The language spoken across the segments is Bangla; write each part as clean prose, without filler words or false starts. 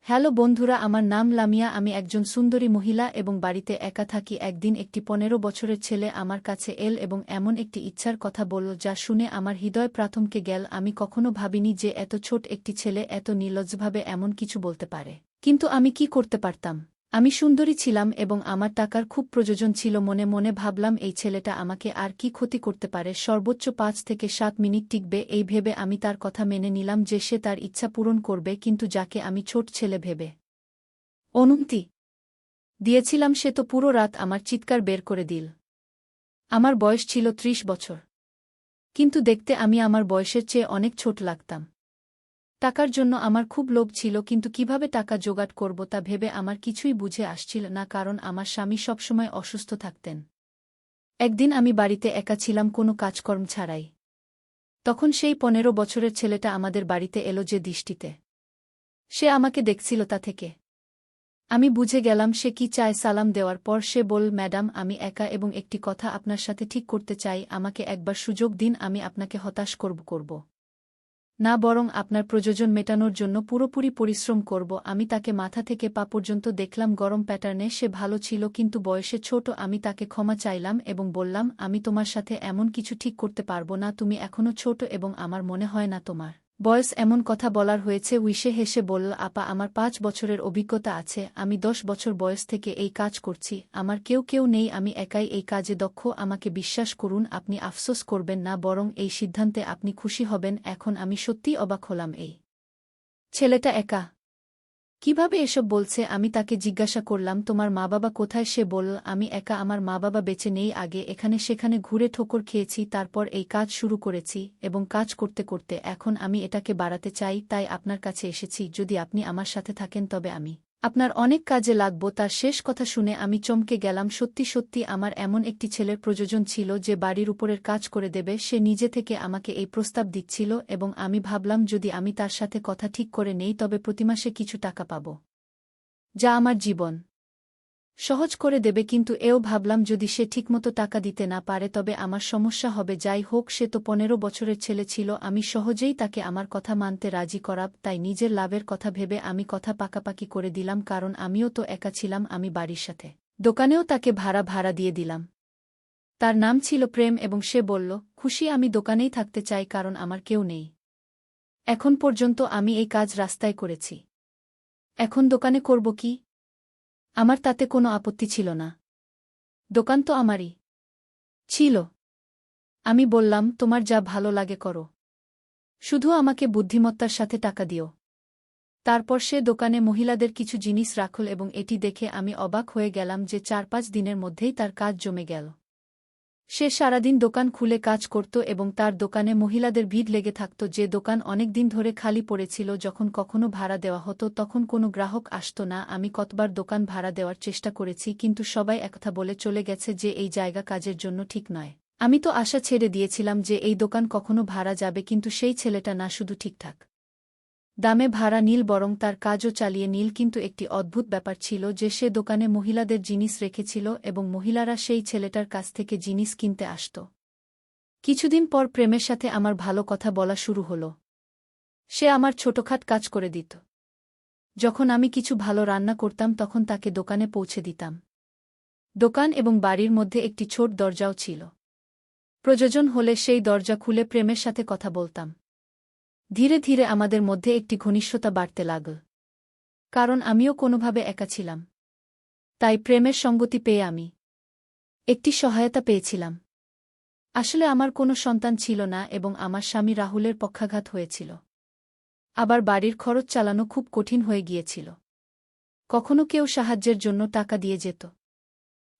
হ্যালো বন্ধুরা, আমার নাম লামিয়া। আমি একজন সুন্দরী মহিলা এবং বাড়িতে একা থাকি। একদিন একটি ১৫ বছরের ছেলে আমার কাছে এল এবং এমন একটি ইচ্ছার কথা বলল যা শুনে আমার হৃদয় প্রাথমকে গেল। আমি কখনো ভাবিনি যে এত ছোট একটি ছেলে এত নির্লজ্জভাবে এমন কিছু বলতে পারে। কিন্তু আমি কি করতে পারতাম? আমি সুন্দরী ছিলাম এবং আমার টাকার খুব প্রয়োজন ছিল। মনে মনে ভাবলাম, এই ছেলেটা আমাকে আর কি ক্ষতি করতে পারে, সর্বোচ্চ ৫ থেকে ৭ মিনিট টিকবে। এই ভেবে আমি তার কথা মেনে নিলাম যে সে তার ইচ্ছা পূরণ করবে, কিন্তু যাকে আমি ছোট ছেলে ভেবে অনুমতি দিয়েছিলাম সে তো পুরো রাত আমার চিৎকার বের করে দিল। আমার বয়স ছিল ৩০ বছর, কিন্তু দেখতে আমি আমার বয়সের চেয়ে অনেক ছোট লাগতাম। টাকার জন্য আমার খুব লোভ ছিল, কিন্তু কিভাবে টাকা জোগাড় করব তা ভেবে আমার কিছুই বুঝে আসছিল না, কারণ আমার স্বামী সবসময় অসুস্থ থাকতেন। একদিন আমি বাড়িতে একা ছিলাম, কোনো কাজকর্ম ছাড়াই। তখন সেই ১৫ বছরের ছেলেটা আমাদের বাড়িতে এলো। যে দৃষ্টিতে সে আমাকে দেখছিল তা থেকে আমি বুঝে গেলাম সে কি চায়। সালাম দেওয়ার পর সে বলল, ম্যাডাম, আমি একা এবং একটি কথা আপনার সাথে ঠিক করতে চাই। আমাকে একবার সুযোগ দিন, আমি আপনাকে হতাশ করব না, বরং আপনার প্রয়োজন মেটানোর জন্য পুরোপুরি পরিশ্রম করব। আমি তাকে মাথা থেকে পা পর্যন্ত দেখলাম। গরম প্যাটার্নে সে ভালো ছিল, কিন্তু বয়সে ছোট। আমি তাকে ক্ষমা চাইলাম এবং বললাম, আমি তোমার সাথে এমন কিছু ঠিক করতে পারব না। তুমি এখনো ছোট এবং আমার মনে হয় না তোমার বয়স এমন কথা বলার হয়েছে। উইসে হেসে বলল, আপা, আমার ৫ বছরের অভিজ্ঞতা আছে। আমি ১০ বছর বয়স থেকে এই কাজ করছি। আমার কেউ নেই, আমি একাই এই কাজে দক্ষ। আমাকে বিশ্বাস করুন, আপনি আফসোস করবেন না, বরং এই সিদ্ধান্তে আপনি খুশি হবেন। এখন আমি সত্যিই অবাক হলাম, এই ছেলেটা একা কিভাবে এসব বলছে। আমি তাকে জিজ্ঞাসা করলাম, তোমার মা বাবা কোথায়? সে বলল, আমি একা, আমার মা বাবা বেঁচে নেই। আগে এখানে সেখানে ঘুরে ঠোকর খেয়েছি, তারপর এই কাজ শুরু করেছি এবং কাজ করতে করতে এখন আমি এটাকে বাড়াতে চাই। তাই আপনার কাছে এসেছি। যদি আপনি আমার সাথে থাকেন তবে আমি আপনার অনেক কাজে লাগব। তার শেষ কথা শুনে আমি চমকে গেলাম। সত্যি সত্যি আমার এমন একটি ছেলের প্রয়োজন ছিল যে বাড়ির উপরের কাজ করে দেবে। সে নিজে থেকে আমাকে এই প্রস্তাব দিচ্ছিল এবং আমি ভাবলাম, যদি আমি তার সাথে কথা ঠিক করে নেই তবে প্রতিমাসে কিছু টাকা পাব, যা আমার জীবন সহজ করে দেবে। কিন্তু এও ভাবলাম, যদি সে ঠিকমতো টাকা দিতে না পারে তবে আমার সমস্যা হবে। যাই হোক, সে তো ১৫ বছরের ছেলে ছিল, আমি সহজেই তাকে আমার কথা মানতে রাজি করাব। তাই নিজের লাভের কথা ভেবে আমি কথা পাকাপাকি করে দিলাম, কারণ আমিও তো একা ছিলাম। আমি বাড়ির সাথে দোকানেও তাকে ভাড়া দিয়ে দিলাম। তার নাম ছিল প্রেম এবং সে বলল, খুশি, আমি দোকানেই থাকতে চাই, কারণ আমার কেউ নেই। এখন পর্যন্ত আমি এই কাজ রাস্তায় করেছি, এখন দোকানে করব কি? আমার তাতে কোনো আপত্তি ছিল না, দোকান তো আমারই ছিল। আমি বললাম, তোমার যা ভালো লাগে করো, শুধু আমাকে বুদ্ধিমত্তার সাথে টাকা দিও। তারপর সে দোকানে মহিলাদের কিছু জিনিস রাখল এবং এটি দেখে আমি অবাক হয়ে গেলাম যে ৪-৫ দিনের মধ্যেই তার কাজ জমে গেল। সে সারাদিন দোকান খুলে কাজ করত এবং তার দোকানে মহিলাদের ভিড় লেগে থাকত। যে দোকান অনেক দিন ধরে খালি পড়েছিল, যখন কখনো ভাড়া দেওয়া হতো তখন কোনো গ্রাহক আসত না। আমি কতবার দোকান ভাড়া দেওয়ার চেষ্টা করেছি, কিন্তু সবাই একথা বলে চলে গেছে যে এই জায়গা কাজের জন্য ঠিক নয়। আমি তো আশা ছেড়ে দিয়েছিলাম যে এই দোকান কখনো ভাড়া যাবে, কিন্তু সেই ছেলেটা না শুধু ঠিকঠাক দামে ভাড়া নিল, বরং তার কাজও চালিয়ে নিল। কিন্তু একটি অদ্ভুত ব্যাপার ছিল যে সে দোকানে মহিলাদের জিনিস রেখেছিল এবং মহিলারা সেই ছেলেটার কাছ থেকে জিনিস কিনতে আসত। কিছুদিন পর প্রেমের সাথে আমার ভালো কথা বলা শুরু হল। সে আমার ছোটখাট কাজ করে দিত। যখন আমি কিছু ভালো রান্না করতাম তখন তাকে দোকানে পৌঁছে দিতাম। দোকান এবং বাড়ির মধ্যে একটি ছোট দরজাও ছিল। প্রয়োজন হলে সেই দরজা খুলে প্রেমের সাথে কথা বলতাম। ধীরে ধীরে আমাদের মধ্যে একটি ঘনিষ্ঠতা বাড়তে লাগল, কারণ আমিও কোনোভাবে একা ছিলাম। তাই প্রেমের সঙ্গতি পেয়ে আমি একটি সহায়তা পেয়েছিলাম। আসলে আমার কোনো সন্তান ছিল না এবং আমার স্বামী রাহুলের পক্ষাঘাত হয়েছিল। আবার বাড়ির খরচ চালানো খুব কঠিন হয়ে গিয়েছিল। কখনো কেউ সাহায্যের জন্য টাকা দিয়ে যেত,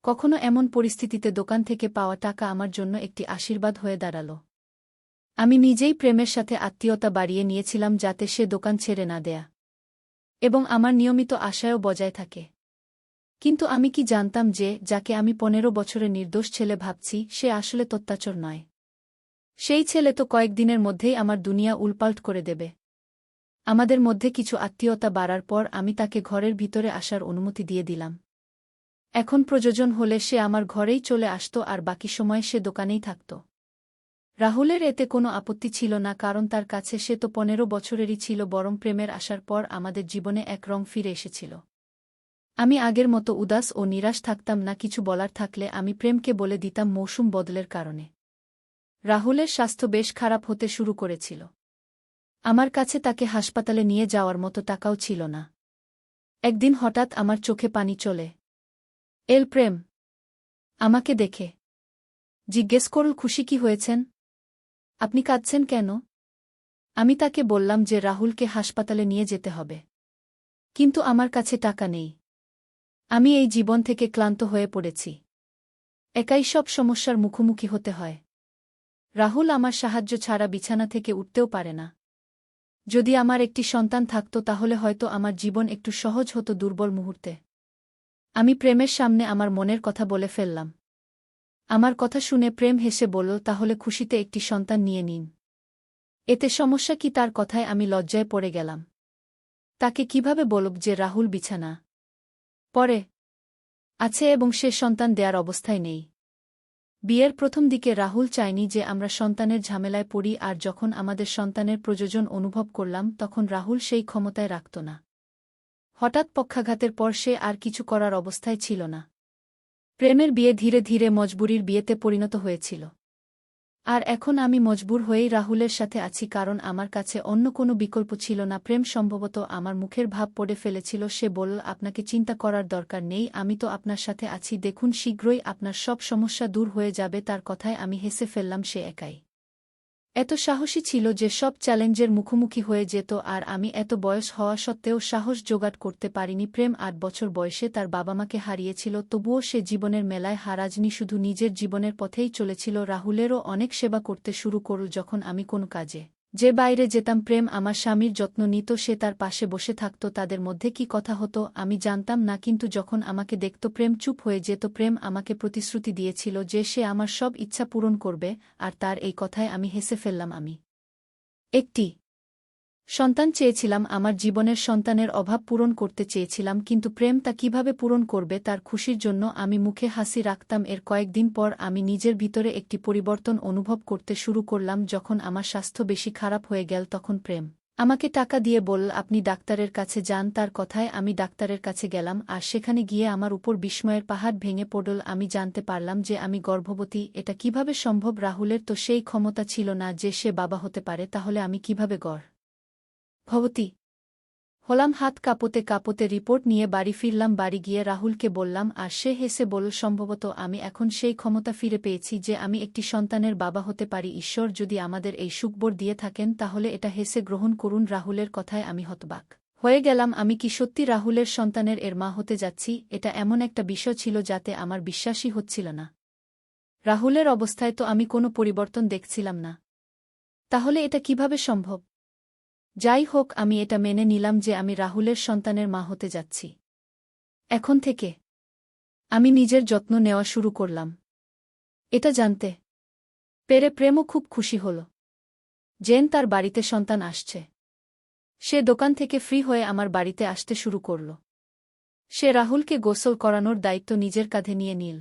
কখনো এমন পরিস্থিতিতে দোকান থেকে পাওয়া টাকা আমার জন্য একটি আশীর্বাদ হয়ে দাঁড়াল। আমি নিজেই প্রেমের সাথে আত্মীয়তা বাড়িয়ে নিয়েছিলাম যাতে সে দোকান ছেড়ে না দেয়া এবং আমার নিয়মিত আশায়ও বজায় থাকে। কিন্তু আমি কি জানতাম যে যাকে আমি ১৫ বছরের নির্দোষ ছেলে ভাবছি সে আসলে তত্ত্বাচর নয়। সেই ছেলে তো কয়েকদিনের মধ্যেই আমার দুনিয়া উলপাল্ট করে দেবে। আমাদের মধ্যে কিছু আত্মীয়তা বাড়ার পর আমি তাকে ঘরের ভিতরে আসার অনুমতি দিয়ে দিলাম। এখন প্রয়োজন হলে সে আমার ঘরেই চলে আসত আর বাকি সময় সে দোকানেই থাকত। রাহুলের এতে কোনো আপত্তি ছিল না, কারণ তার কাছে সে তো 15 বছরেরই ছিল, বরং প্রেমের আসার পর আমাদের জীবনে এক রং ফিরে এসেছিল। আমি আগের মতো উদাস ও নিরাশ থাকতাম না। কিছু বলার থাকলে আমি প্রেমকে বলে দিতাম মৌসুম বদলের কারণে। রাহুলের স্বাস্থ্য বেশ খারাপ হতে শুরু করেছিল। আমার কাছে তাকে হাসপাতালে নিয়ে যাওয়ার মতো টাকাও ছিল না। একদিন হঠাৎ আমার চোখে পানি চলে এল। প্রেম আমাকে দেখে জিজ্ঞেস করল, খুশি কি হয়েছেন? আপনি কাঁদছেন কেন? আমি তাকে বললাম যে রাহুলকে হাসপাতালে নিয়ে যেতে হবে, কিন্তু আমার কাছে টাকা নেই। আমি এই জীবন থেকে ক্লান্ত হয়ে পড়েছি, একাই সব সমস্যার মুখোমুখি হতে হয়। রাহুল আমার সাহায্য ছাড়া বিছানা থেকে উঠতেও পারে না। যদি আমার একটি সন্তান থাকত তাহলে হয়তো আমার জীবন একটু সহজ হতো দুর্বল মুহূর্তে। আমি প্রেমের সামনে আমার মনের কথা বলে ফেললাম। আমার কথা শুনে প্রেম হেসে বলল, তাহলে খুশিতে একটি সন্তান নিয়ে নিন। এতে সমস্যা কি? তার কথায় আমি লজ্জায় পড়ে গেলাম। তাকে কিভাবে বলব যে রাহুল বিছানা পরে আছে এবং সে সন্তান দেয়ার অবস্থায় নেই? বিয়ের প্রথম দিকে রাহুল চায়নি যে আমরা সন্তানের ঝামেলায় পড়ি, আর যখন আমাদের সন্তানের প্রয়োজন অনুভব করলাম তখন রাহুল সেই ক্ষমতায় রাখত না। হঠাৎ পক্ষাঘাতের পর সে আর কিছু করার অবস্থায় ছিল না। প্রেমের বিয়ে ধীরে ধীরে মজবুরির বিয়েতে পরিণত হয়েছিল। আর এখন আমি মজবুর হয়েই রাহুলের সাথে আছি, কারণ আমার কাছে অন্য কোনো বিকল্প ছিল না। প্রেম সম্ভবত আমার মুখের ভাব পড়ে ফেলেছিল। সে বলল, আপনাকে চিন্তা করার দরকার নেই, আমি তো আপনার সাথে আছি, দেখুন শীঘ্রই আপনার সব সমস্যা দূর হয়ে যাবে। তার কথায় আমি হেসে ফেললাম। সে একাই এত সাহসী ছিল যে সব চ্যালেঞ্জের মুখোমুখি হয়ে যেত, আর আমি এত বয়স হওয়া সত্ত্বেও সাহস জোগাড় করতে পারিনি। প্রেম 8 বছর বয়সে তার বাবা-মাকে হারিয়েছিল, তবুও সে জীবনের মেলায় হারাজনি, শুধু নিজের জীবনের পথেই চলেছিল। রাহুলেরও অনেক সেবা করতে শুরু করল। যখন আমি কোনো কাজে যে বাইরে যেতাম, প্রেম আমার স্বামীর যত্ন নিত, সে তার পাশে বসে থাকত। তাদের মধ্যে কি কথা হতো আমি জানতাম না, কিন্তু যখন আমাকে দেখত প্রেম চুপ হয়ে যেত। প্রেম আমাকে প্রতিশ্রুতি দিয়েছিল যে সে আমার সব ইচ্ছা পূরণ করবে, আর তার এই কথায় আমি হেসে ফেললাম। আমি একটি সন্তান চেয়েছিলাম, আমার জীবনের সন্তানের অভাব পূরণ করতে চেয়েছিলাম, কিন্তু প্রেম তা কিভাবে পূরণ করবে? তার খুশির জন্য আমি মুখে হাসি রাখতাম। এর কয়েকদিন পর আমি নিজের ভিতরে একটি পরিবর্তন অনুভব করতে শুরু করলাম। যখন আমার স্বাস্থ্য বেশি খারাপ হয়ে গেল তখন প্রেম আমাকে টাকা দিয়ে বলল, আপনি ডাক্তারের কাছে যান। তার কথায় আমি ডাক্তারের কাছে গেলাম, আর সেখানে গিয়ে আমার উপর বিস্ময়ের পাহাড় ভেঙে পড়ল। আমি জানতে পারলাম যে আমি গর্ভবতী। এটা কিভাবে সম্ভব? রাহুলের তো সেই ক্ষমতা ছিল না যে সে বাবা হতে পারে, তাহলে আমি কিভাবে গর্ভবতী হলাম? হাত কাঁপতে কাঁপতে রিপোর্ট নিয়ে বাড়ি ফিরলাম। বাড়ি গিয়ে রাহুলকে বললাম, আর সে হেসে বলল, সম্ভবত আমি এখন সেই ক্ষমতা ফিরে পেয়েছি যে আমি একটি সন্তানের বাবা হতে পারি। ঈশ্বর যদি আমাদের এই সুখবর দিয়ে থাকেন তাহলে এটা হেসে গ্রহণ করুন। রাহুলের কথায় আমি হতবাক হয়ে গেলাম। আমি কি সত্যি রাহুলের সন্তানের এর মা হতে যাচ্ছি? এটা এমন একটা বিষয় ছিল যাতে আমার বিশ্বাসই হচ্ছিল না। রাহুলের অবস্থায় তো আমি কোনো পরিবর্তন দেখছিলাম না, তাহলে এটা কিভাবে সম্ভব? যাই হোক, আমি এটা মেনে নিলাম যে আমি রাহুলের সন্তানের মা হতে যাচ্ছি। এখন থেকে আমি নিজের যত্ন নেওয়া শুরু করলাম। এটা জানতে পেরে প্রেমও খুব খুশি হল। জেন তার বাড়িতে সন্তান আসছে। সে দোকান থেকে ফ্রি হয়ে আমার বাড়িতে আসতে শুরু করল। সে রাহুলকে গোসল করানোর দায়িত্ব নিজের কাঁধে নিয়ে নিল।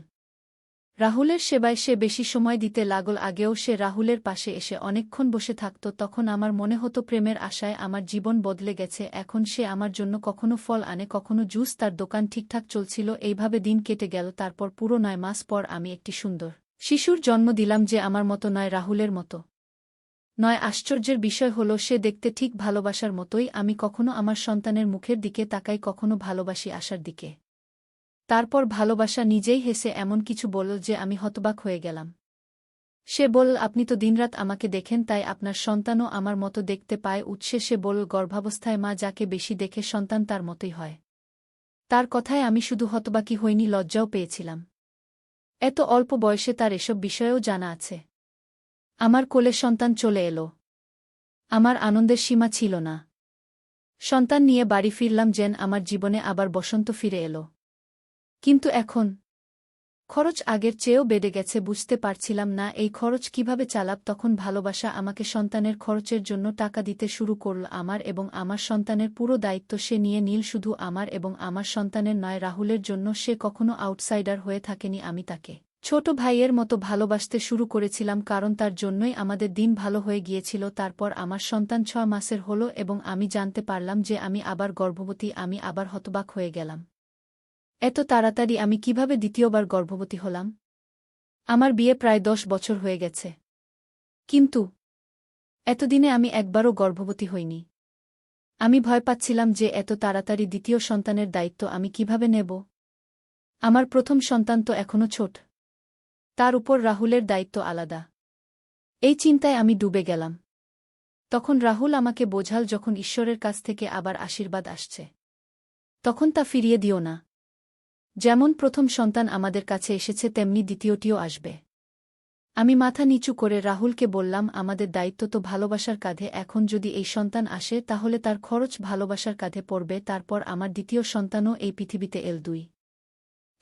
রাহুলের সেবায় সে বেশি সময় দিতে লাগল। আগেও সে রাহুলের পাশে এসে অনেকক্ষণ বসে থাকত, তখন আমার মনে হতো প্রেমের আশায় আমার জীবন বদলে গেছে। এখন সে আমার জন্য কখনো ফল আনে, কখনো জুস। তার দোকান ঠিকঠাক চলছিল। এইভাবে দিন কেটে গেল। তারপর পুরো 9 মাস পর আমি একটি সুন্দর শিশুর জন্ম দিলাম, যে আমার মতো নয়, রাহুলের মতো নয়। আশ্চর্যের বিষয় হল সে দেখতে ঠিক ভালোবাসার মতোই। আমি কখনো আমার সন্তানের মুখের দিকে তাকাই, কখনো ভালোবাসি আশার দিকে। তারপর ভালোবাসা নিজেই হেসে এমন কিছু বলল যে আমি হতবাক হয়ে গেলাম। সে বলল, আপনি তো দিনরাত আমাকে দেখেন, তাই আপনার সন্তানও আমার মতো দেখতে পায়। উচ্ছ্বাসে বলল, গর্ভাবস্থায় মা যাকে বেশি দেখে সন্তান তার মতোই হয়। তার কথায় আমি শুধু হতবাকই হইনি, লজ্জাও পেয়েছিলাম। এত অল্প বয়সে তার এসব বিষয়েও জানা আছে। আমার কোলে সন্তান চলে এলো। আমার আনন্দের সীমা ছিল না। সন্তান নিয়ে বাড়ি ফিরলাম। জেন আমার জীবনে আবার বসন্ত ফিরে এলো। কিন্তু এখন খরচ আগের চেয়েও বেড়ে গেছে। বুঝতে পারছিলাম না এই খরচ কিভাবে চালাব। তখন ভালোবাসা আমাকে সন্তানের খরচের জন্য টাকা দিতে শুরু করল। আমার এবং আমার সন্তানের পুরো দায়িত্ব সে নিয়ে নিল। শুধু আমার এবং আমার সন্তানের নয়, রাহুলের জন্য। সে কখনো আউটসাইডার হয়ে থাকেনি। আমি তাকে ছোট ভাইয়ের মতো ভালোবাসতে শুরু করেছিলাম কারণ তার জন্যই আমাদের দিন ভালো হয়ে গিয়েছিল। তারপর আমার সন্তান ৬ মাসের হলো এবং আমি জানতে পারলাম যে আমি আবার গর্ভবতী। আমি আবার হতবাক হয়ে গেলাম। এত তাড়াতাড়ি আমি কিভাবে দ্বিতীয়বার গর্ভবতী হলাম? আমার বিয়ে প্রায় ১০ বছর হয়ে গেছে। কিন্তু এতদিনে আমি একবারও গর্ভবতী হইনি। আমি ভয় পাচ্ছিলাম যে এত তাড়াতাড়ি দ্বিতীয় সন্তানের দায়িত্ব আমি কিভাবে নেব। আমার প্রথম সন্তান তো এখনো ছোট। তার উপর রাহুলের দায়িত্ব আলাদা। এই চিন্তায় আমি ডুবে গেলাম। তখন রাহুল আমাকে বোঝাল, যখন ঈশ্বরের কাছ থেকে আবার আশীর্বাদ আসছে তখন তা ফিরিয়ে দিও না। যেমন প্রথম সন্তান আমাদের কাছে এসেছে তেমনি দ্বিতীয়টিও আসবে। আমি মাথা নিচু করে রাহুলকে বললাম, আমাদের দায়িত্ব তো ভালোবাসার কাঁধে। এখন যদি এই সন্তান আসে তাহলে তার খরচ ভালোবাসার কাঁধে পড়বে। তারপর আমার দ্বিতীয় সন্তানও এই পৃথিবীতে এল। ২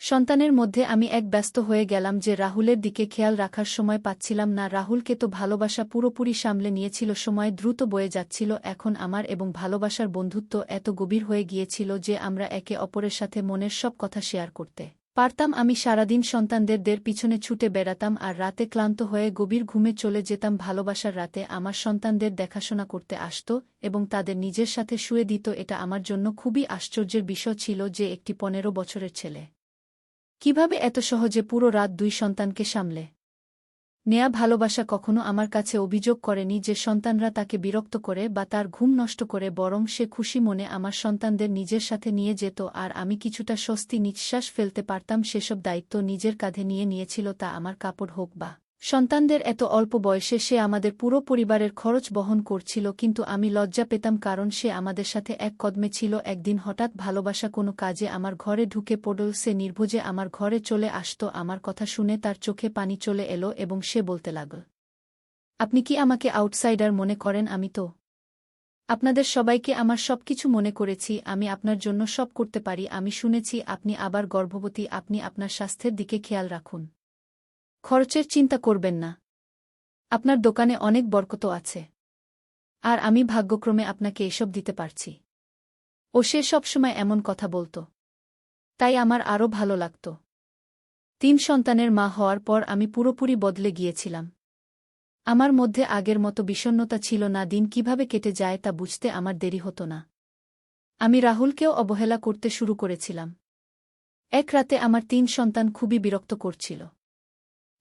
সন্তানের মধ্যে আমি এক ব্যস্ত হয়ে গেলাম যে রাহুলের দিকে খেয়াল রাখার সময় পাচ্ছিলাম না। রাহুলকে তো ভালোবাসা পুরোপুরি সামলে নিয়েছিল। সময় দ্রুত বয়ে যাচ্ছিল। এখন আমার এবং ভালোবাসার বন্ধুত্ব এত গভীর হয়ে গিয়েছিল যে আমরা একে অপরের সাথে মনের সব কথা শেয়ার করতে পারতাম। আমি সারাদিন সন্তানদের পিছনে ছুটে বেড়াতাম আর রাতে ক্লান্ত হয়ে গভীর ঘুমে চলে যেতাম। ভালোবাসার রাতে আমার সন্তানদের দেখাশোনা করতে আসত এবং তাদের নিজের সাথে শুয়ে দিত। এটা আমার জন্য খুবই আশ্চর্যের বিষয় ছিল যে একটি ১৫ বছরের ছেলে কিভাবে এত সহজে পুরো রাত ২ সন্তানকে সামলে নেয়া। ভালোবাসা কখনো আমার কাছে অভিযোগ করেনি যে সন্তানরা তাকে বিরক্ত করে বা তার ঘুম নষ্ট করে, বরং সে খুশি মনে আমার সন্তানদের নিজের সাথে নিয়ে যেত আর আমি কিছুটা স্বস্তি নিঃশ্বাস ফেলতে পারতাম। সেসব দায়িত্ব নিজের কাঁধে নিয়েছিল, তা আমার কাপড় হোক বা সন্তানদের। এত অল্প বয়সে সে আমাদের পুরো পরিবারের খরচ বহন করছিল, কিন্তু আমি লজ্জা পেতাম কারণ সে আমাদের সাথে এক কদমে ছিল। একদিন হঠাৎ ভালোবাসা কোনো কাজে আমার ঘরে ঢুকে পড়ল। সে নির্ভুজে আমার ঘরে চলে আসত। আমার কথা শুনে তার চোখে পানি চলে এলো এবং সে বলতে লাগল, আপনি কি আমাকে আউটসাইডার মনে করেন? আমি তো আপনাদের সবাইকে আমার সবকিছু মনে করেছি। আমি আপনার জন্য সব করতে পারি। আমি শুনেছি আপনি আবার গর্ভবতী। আপনি আপনার স্বাস্থ্যের দিকে খেয়াল রাখুন, খরচের চিন্তা করবেন না। আপনার দোকানে অনেক বরকত আছে আর আমি ভাগ্যক্রমে আপনাকে এসব দিতে পারছি। ও সে সবসময় এমন কথা বলত, তাই আমার আরও ভালো লাগত। ৩ সন্তানের মা হওয়ার পর আমি পুরোপুরি বদলে গিয়েছিলাম। আমার মধ্যে আগের মতো বিষণ্ণতা ছিল না। দিন কিভাবে কেটে যায় তা বুঝতে আমার দেরি হতো না। আমি রাহুলকেও অবহেলা করতে শুরু করেছিলাম। এক রাতে আমার ৩ সন্তান খুবই বিরক্ত করছিল।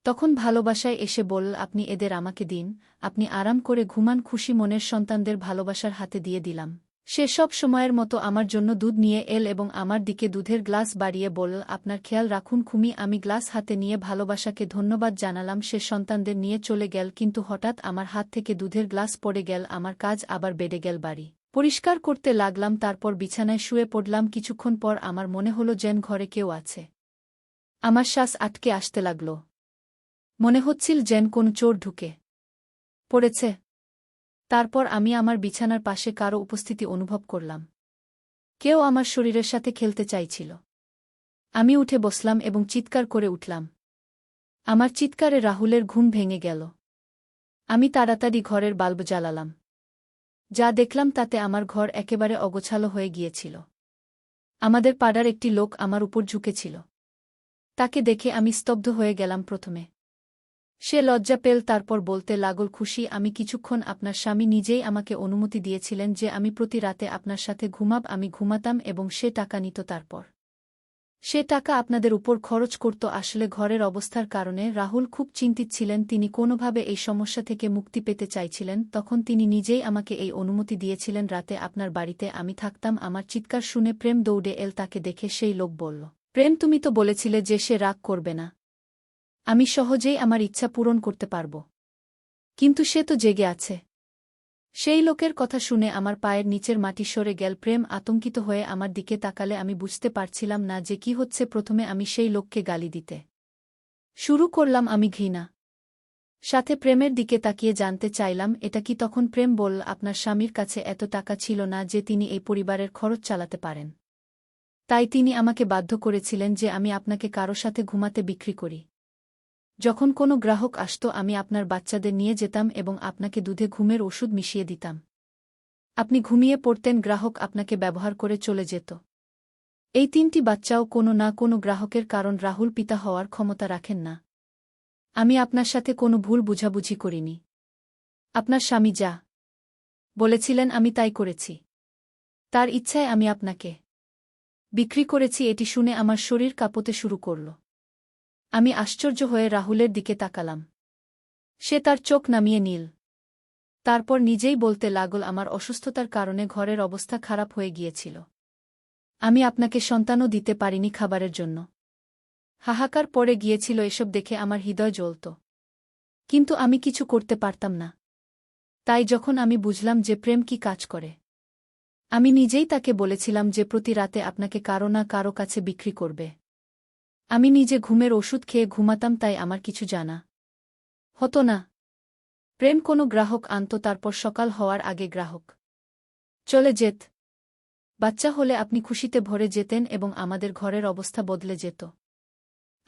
তখন ভালোবাসায় এসে বলল, আপনি এদের আমাকে দিন, আপনি আরাম করে ঘুমান। খুশি মনের সন্তানদের ভালোবাসার হাতে দিয়ে দিলাম। সে সব সময়ের মতো আমার জন্য দুধ নিয়ে এল এবং আমার দিকে দুধের গ্লাস বাড়িয়ে বলল, আপনার খেয়াল রাখুন খুমি। আমি গ্লাস হাতে নিয়ে ভালোবাসাকে ধন্যবাদ জানালাম। সে সন্তানদের নিয়ে চলে গেল, কিন্তু হঠাৎ আমার হাত থেকে দুধের গ্লাস পড়ে গেল। আমার কাজ আবার বেড়ে গেল। বাড়ি পরিষ্কার করতে লাগলাম, তারপর বিছানায় শুয়ে পড়লাম। কিছুক্ষণ পর আমার মনে হলো যেন ঘরে কেউ আছে। আমার শ্বাস আটকে আসতে লাগল। মনে হচ্ছিল যেন কোন চোর ঢুকে পড়েছে। তারপর আমি আমার বিছানার পাশে কারো উপস্থিতি অনুভব করলাম। কেউ আমার শরীরের সাথে খেলতে চাইছিল। আমি উঠে বসলাম এবং চিৎকার করে উঠলাম। আমার চিৎকারে রাহুলের ঘুম ভেঙে গেল। আমি তাড়াতাড়ি ঘরের বাল্ব জ্বালালাম। যা দেখলাম তাতে আমার ঘর একেবারে অগোছালো হয়ে গিয়েছিল। আমাদের পাড়ার একটি লোক আমার উপর ঝুঁকেছিল। তাকে দেখে আমি স্তব্ধ হয়ে গেলাম। প্রথমে সে লজ্জা পেল, তারপর বলতে লাগল, খুশি, আমি কিছুক্ষণ আপনার স্বামী নিজেই আমাকে অনুমতি দিয়েছিলেন যে আমি প্রতি রাতে আপনার সাথে ঘুমাব। আমি ঘুমাতাম এবং সে টাকা নিত। তারপর সে টাকা আপনাদের উপর খরচ করত। আসলে ঘরের অবস্থার কারণে রাহুল খুব চিন্তিত ছিলেন। তিনি কোনোভাবে এই সমস্যা থেকে মুক্তি পেতে চাইছিলেন। তখন তিনি নিজেই আমাকে এই অনুমতি দিয়েছিলেন। রাতে আপনার বাড়িতে আমি থাকতাম। আমার চিৎকার শুনে প্রেম দৌড়ে এল। তাকে দেখে সেই লোক বলল, প্রেম, তুমি তো বলেছিলে যে সে রাগ করবে না। আমি সহজেই আমার ইচ্ছা পূরণ করতে পারব, কিন্তু সে তো জেগে আছে। সেই লোকের কথা শুনে আমার পায়ের নিচের মাটি সরে গেল। প্রেম আতঙ্কিত হয়ে আমার দিকে তাকালে আমি বুঝতে পারছিলাম না যে কি হচ্ছে। প্রথমে আমি সেই লোককে গালি দিতে শুরু করলাম। আমি ঘৃণা সাথে প্রেমের দিকে তাকিয়ে জানতে চাইলাম এটা কি। তখন প্রেম বলল, আপনার স্বামীর কাছে এত টাকা ছিল না যে তিনি এই পরিবারের খরচ চালাতে পারেন। তাই তিনি আমাকে বাধ্য করেছিলেন যে আমি আপনাকে কারো সাথে ঘুমাতে বিক্রি করি। যখন কোনো গ্রাহক আসত আমি আপনার বাচ্চাদের নিয়ে যেতাম এবং আপনাকে দুধে ঘুমের ওষুধ মিশিয়ে দিতাম। আপনি ঘুমিয়ে পড়তেন, গ্রাহক আপনাকে ব্যবহার করে চলে যেত। এই ৩টি বাচ্চাও কোনো না কোনো গ্রাহকের, কারণ রাহুল পিতা হওয়ার ক্ষমতা রাখেন না। আমি আপনার সাথে কোনো ভুল বুঝাবুঝি করিনি। আপনার স্বামী যা বলেছিলেন আমি তাই করেছি। তার ইচ্ছায় আমি আপনাকে বিক্রি করেছি। এটি শুনে আমার শরীর কাঁপতে শুরু করল। আমি আশ্চর্য হয়ে রাহুলের দিকে তাকালাম। সে তার চোখ নামিয়ে নিল। তারপর নিজেই বলতে লাগল, আমার অসুস্থতার কারণে ঘরের অবস্থা খারাপ হয়ে গিয়েছিল। আমি আপনাকে সন্তানও দিতে পারিনি খাবারের জন্য। হাহাকার পড়ে গিয়েছিল। এসব দেখে আমার হৃদয় জ্বলত। কিন্তু আমি কিছু করতে পারতাম না। তাই যখন আমি বুঝলাম যে প্রেম কি কাজ করে, আমি নিজেই তাকে বলেছিলাম যে প্রতি রাতে আপনাকে কারো না কারো কাছে বিক্রি করবে। আমি নিজে ঘুমের ওষুধ খেয়ে ঘুমাতাম, তাই আমার কিছু জানা হতো না। প্রেম কোনো গ্রাহক আনত, তারপর সকাল হওয়ার আগে গ্রাহক চলে যেত। বাচ্চা হলে আপনি খুশিতে ভরে যেতেন এবং আমাদের ঘরের অবস্থা বদলে যেত।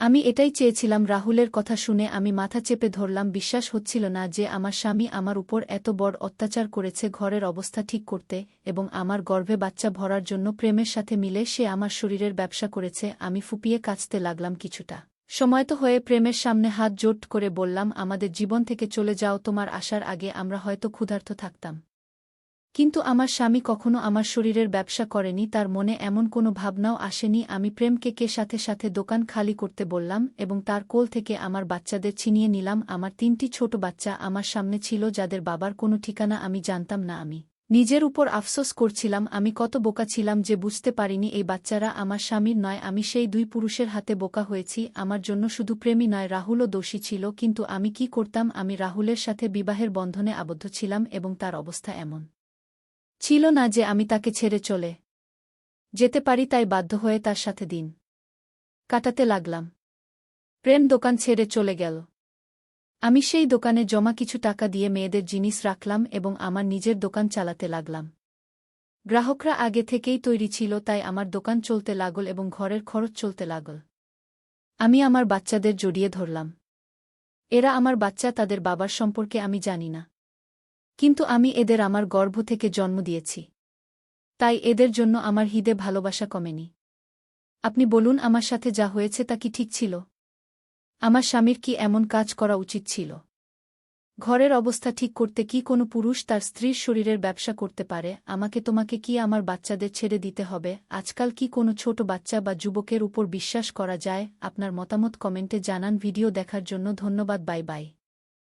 আমি এটাই চেয়েছিলাম। রাহুলের কথা শুনে আমি মাথা চেপে ধরলাম। বিশ্বাস হচ্ছিল না যে আমার স্বামী আমার উপর এত বড় অত্যাচার করেছে ঘরের অবস্থা ঠিক করতে, এবং আমার গর্ভে বাচ্চা ভরার জন্য প্রেমের সাথে মিলে সে আমার শরীরের ব্যবসা করেছে। আমি ফুপিয়ে কাঁদতে লাগলাম। কিছুটা সময়ত হয়ে প্রেমের সামনে হাত জোট করে বললাম, আমাদের জীবন থেকে চলে যাও, তোমার আসার আগে আমরা হয়তো ক্ষুধার্ত থাকতাম। কিন্তু আমার স্বামী কখনো আমার শরীরের ব্যবসা করেনি, তার মনে এমন কোনো ভাবনাও আসেনি। আমি প্রেমকে সাথে সাথে দোকান খালি করতে বললাম এবং তার কোল থেকে আমার বাচ্চাদের ছিনিয়ে নিলাম। আমার 3টি ছোট বাচ্চা আমার সামনে ছিল, যাদের বাবার কোনো ঠিকানা আমি জানতাম না। আমি নিজের উপর আফসোস করছিলাম আমি কত বোকা ছিলাম যে বুঝতে পারিনি এই বাচ্চারা আমার স্বামীর নয়। আমি সেই 2 পুরুষের হাতে বোকা হয়েছি। আমার জন্য শুধু প্রেমই নয়, রাহুলও দোষী ছিল। কিন্তু আমি কি করতাম? আমি রাহুলের সাথে বিবাহের বন্ধনে আবদ্ধ ছিলাম এবং তার অবস্থা এমন ছিল না যে আমি তাকে ছেড়ে চলে যেতে পারি, তাই বাধ্য হয়ে তার সাথে দিন কাটাতে লাগলাম। প্রেম দোকান ছেড়ে চলে গেল। আমি সেই দোকানে জমা কিছু টাকা দিয়ে মেয়েদের জিনিস রাখলাম এবং আমার নিজের দোকান চালাতে লাগলাম। গ্রাহকরা আগে থেকেই তৈরি ছিল, তাই আমার দোকান চলতে লাগল এবং ঘরের খরচ চলতে লাগল। আমি আমার বাচ্চাদের জড়িয়ে ধরলাম। এরা আমার বাচ্চা, তাদের বাবার সম্পর্কে আমি জানি না, কিন্তু আমি এদের আমার গর্ভ থেকে জন্ম দিয়েছি, তাই এদের জন্য আমার হৃদে ভালোবাসা কমেনি। আপনি বলুন, আমার সাথে যা হয়েছে তা কি ঠিক ছিল? আমার স্বামীর কি এমন কাজ করা উচিত ছিল? ঘরের অবস্থা ঠিক করতে কি কোনো পুরুষ তার স্ত্রীর শরীরের ব্যবসা করতে পারে? আমাকে তোমাকে কি আমার বাচ্চাদের ছেড়ে দিতে হবে? আজকাল কি কোনো ছোট বাচ্চা বা যুবকের উপর বিশ্বাস করা যায়? আপনার মতামত কমেন্টে জানান। ভিডিও দেখার জন্য ধন্যবাদ। Bye bye.